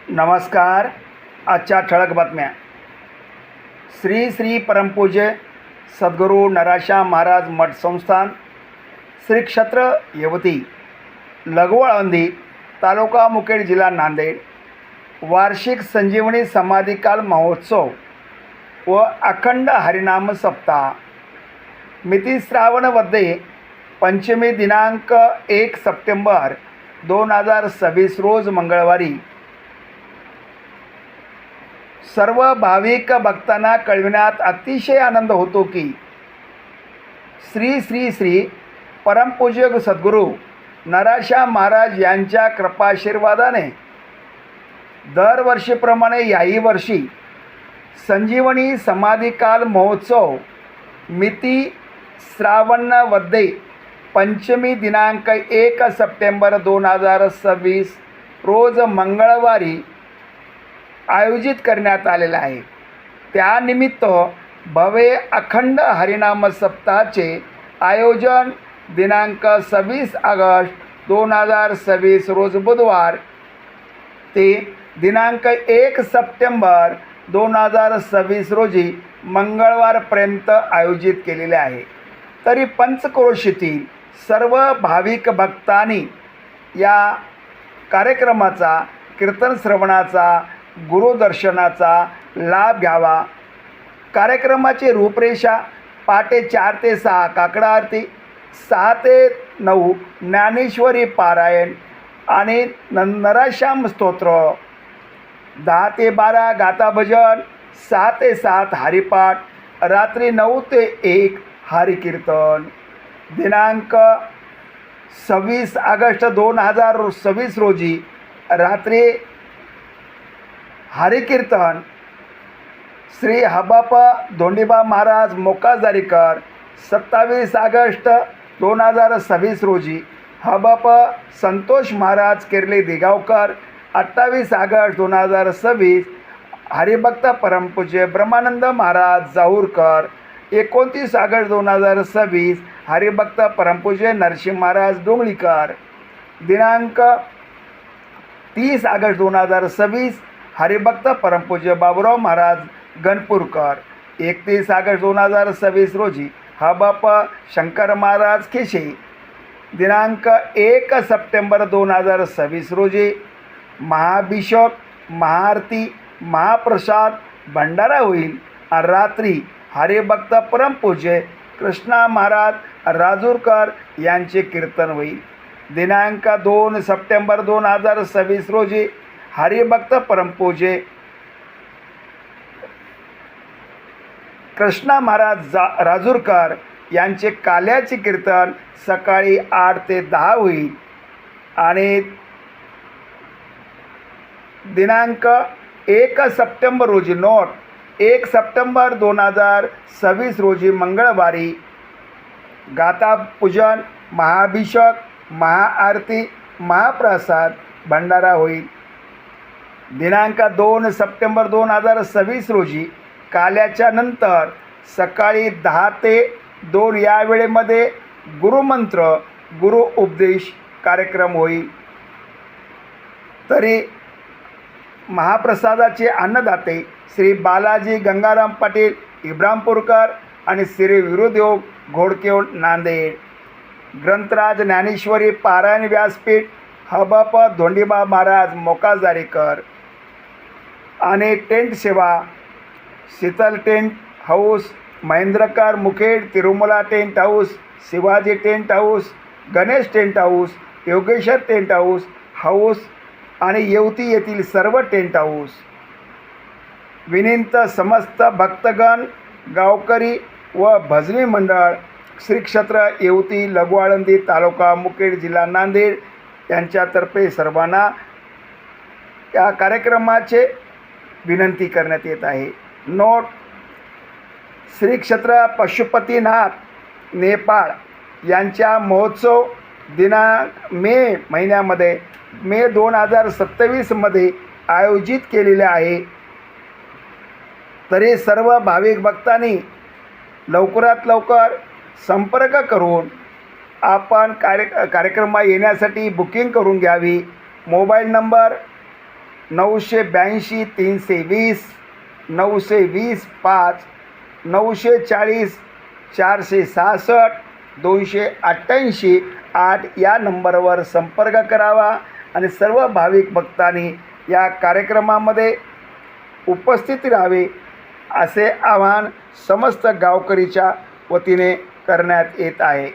नमस्कार. आजच्या ठळक बातम्या. श्री श्री परमपूज्य सद्गुरू नराशाम महाराज मठ संस्थान, श्री क्षेत्र येवती, लघुआळंदी, तालुका मुखेड, जिल्हा नांदेड, वार्षिक संजीवनी समाधिकाल महोत्सव व अखंड हरिनाम सप्ताह. मिती श्रावण वद्ये पंचमी दिनांक 1 सप्टेंबर 2026 रोज मंगळवारी. सर्व भाविक भक्तांना कळविण्यात अतिशय आनंद होतो की श्री श्री श्री परमपूज्य सद्गुरू नराशाम महाराज यांच्या कृपाशीर्वादाने दरवर्षीप्रमाणे याही वर्षी संजीवनी समाधिकाल महोत्सव मिती श्रावण वद्ये पंचमी दिनांक 1 सप्टेंबर 2026 रोज मंगळवारी आयोजित करण्यात आलेला आहे. त्यानिमित्त भव्य अखंड हरिनाम सप्ताहाचे आयोजन दिनांक 26 ऑगस्ट 2026 रोज बुधवार ते दिनांक 1 सप्टेंबर 2026 रोजी मंगळवारपर्यंत आयोजित केलेले आहे. तरी पंचक्रोशीतील सर्व भाविक भक्तांनी या कार्यक्रमाचा, कीर्तन श्रवणाचा, गुरुदर्शनाचा लाभ घ्यावा. कार्यक्रमाची रूपरेषा: पहाटे 4 ते 6 काकडा आरती, 6 ते 9 ज्ञानेश्वरी पारायण आणि नराशाम स्तोत्र, 10 ते 12 गाथा भजन, 6 ते 7 हरिपाठ, रात्री 9 ते 1 हरिकीर्तन. दिनांक 26 ऑगस्ट 2026 रोजी रात्री हरिकीर्तन श्री हबाप धोंडीबा महाराज मोकाजारीकर. 27 ऑगस्ट 2026 रोजी हबाप संतोष महाराज केरले देगावकर. 28 ऑगस्ट 2026 हरिभक्त परमपूज्य ब्रह्मानंद महाराज जाऊरकर. 29 ऑगस्ट 2026 हरिभक्त परमपूज्य नरसिंह महाराज डोंगळीकर. दिनांक 30 ऑगस्ट 2026 हरिभक्त परमपूज्य बाबुराव महाराज गणपूरकर. 31 ऑगस्ट 2026 रोजी हबाप शंकर महाराज खेशे. दिनांक 1 सप्टेंबर 2026 रोजी महाभिषेक, महाआरती, महाप्रसाद भंडारा होईल. रात्री हरिभक्त परमपूज्य कृष्णा महाराज राजूरकर यांचे कीर्तन होईल. दिनांक 2 सप्टेंबर 2026 रोजी हरिभक्त परमपूज्य कृष्णा महाराज राजूरकर यांचे काल्याचे कीर्तन सकाळी 8 ते 10 होईल. आणि दिनांक 1 सप्टेंबर रोजी 1 सप्टेंबर 2026 रोजी मंगळवारी गाथा पूजन, महाभिषेक, महाआरती, महाप्रसाद भंडारा होईल. दिनांक 2 सप्टेंबर 2026 रोजी काल्याच्या नंतर सकाळी 10 ते 2 या वेळेमध्ये गुरुमंत्र, गुरु उपदेश कार्यक्रम होईल. तरी महाप्रसादाचे अन्नदाते श्री बालाजी गंगाराम पाटील इब्रामपूरकर आणि श्री विरुदेव घोडके नांदेड. ग्रंथराज ज्ञानेश्वरी पारायण व्यासपीठ हबाप धोंडीबा महाराज मोकाजारीकर. आणि टेंट सेवा: Sheetal tent house, Mahendrakar Mukhed, Tirumala tent house, Shivaji tent house, Ganesh tent house, Yogeshwar tent house आणि येवती येथील सर्व टेंट हाऊस. विनीत समस्त भक्तगण, गावकरी व भजनी मंडळ श्री क्षेत्र येवती, लघुआळंदी, तालुका मुखेड, जिल्हा नांदेड यांच्यातर्फे सर्वांना या कार्यक्रमाचे विनंती करण्यात येत आहे. नोट: श्री क्षेत्र पशुपतीनाथ नेपाळ यांच्या महोत्सव दिनांक मे 2027 मध्ये आयोजित केलेले आहे. तरी सर्व भाविक भक्तांनी लवकरात लवकर संपर्क करून आपण कार्यक्रमात येण्यासाठी बुकिंग करून घ्यावी. मोबाईल नंबर 982 320 920 5 940 466 288 8 या नंबरवर संपर्क करावा आणि सर्व भाविक भक्तांनी या कार्यक्रमामध्ये उपस्थित राहावे असे आवाहन समस्त गावकरीच्या वतीने करण्यात येत आहे.